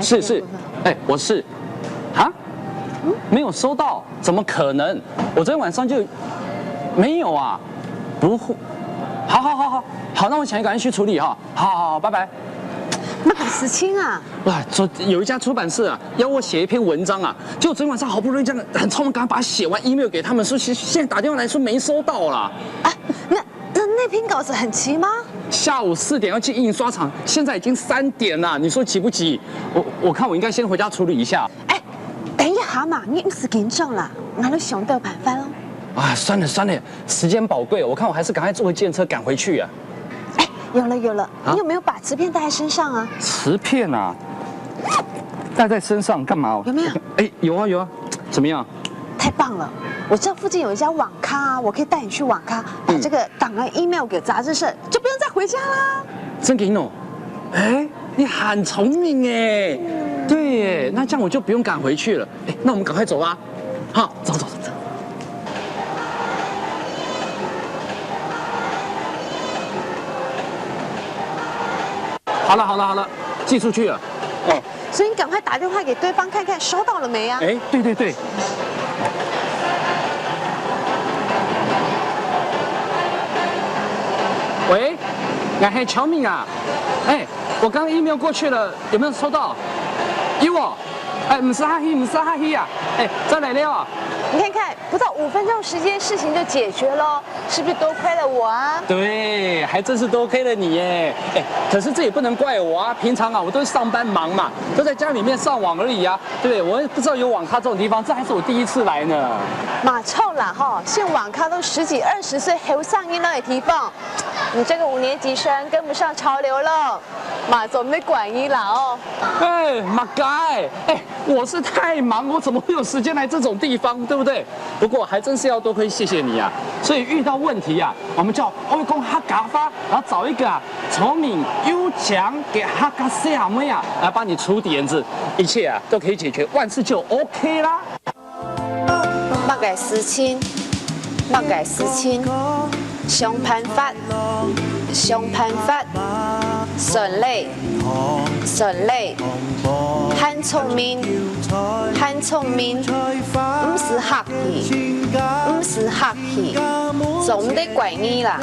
是，哎，我是，啊，没有收到，怎么可能？我昨天晚上就没有啊，不会，好，那我想赶快去处理哈，好，拜拜。那个思清啊，哇，有一家出版社啊，要我写一篇文章啊，就昨天晚上好不容易这样很匆忙，赶快把它写完 email 给他们，说现在打电话来说没收到啦。啊，那篇稿子很急吗？下午4点要进印刷厂，现在已经3点了，你说急不急？我看我应该先回家处理一下。哎，等一下嘛，你不是紧张啦，那就想到办法喽。啊，算了，时间宝贵，我看我还是赶快坐回计程车赶回去啊。哎，有了，你有没有把磁片带在身上啊？磁片啊，带在身上干嘛？有没有？哎，有啊，怎么样？太棒了！我这附近有一家网咖，我可以带你去网咖，把这个档案 email 给杂志社，就不用再回家啦。真给你弄？哎，你很聪明哎。对耶，那这样我就不用赶回去了。哎，那我们赶快走吧。好，走。好了，寄出去了。哦，所以你赶快打电话给对方看看收到了没啊？哎，对。喂，俺还乔敏啊，哎，我刚 email 过去了，有没有收到？有哦，哎，不是哈希啊，哎，再来了。你看，不到5分钟时间，事情就解决了，是不是多亏了我啊？对，还真是多亏了你耶！哎，可是这也不能怪我啊，平常啊我都是上班忙嘛，都在家里面上网而已啊，对不对？我也不知道有网咖这种地方，这还是我第一次来呢。马臭啦哈，现网咖都10几20岁还上瘾了的地方，你这个5年级生跟不上潮流了，马总没管你啦哦。哎，马该，哎，我是太忙，我怎么会有时间来这种地方，对不对？不过还真是要多亏谢谢你啊，所以遇到问题啊，我们叫欧公哈嘎发，然后找一个聪明优强给哈嘎西亚妹啊来帮你出点子，一切啊都可以解决，万事就 OK 啦。莫改思亲，想办法，顺利，很聪明，不是客氣，總的怪你啦。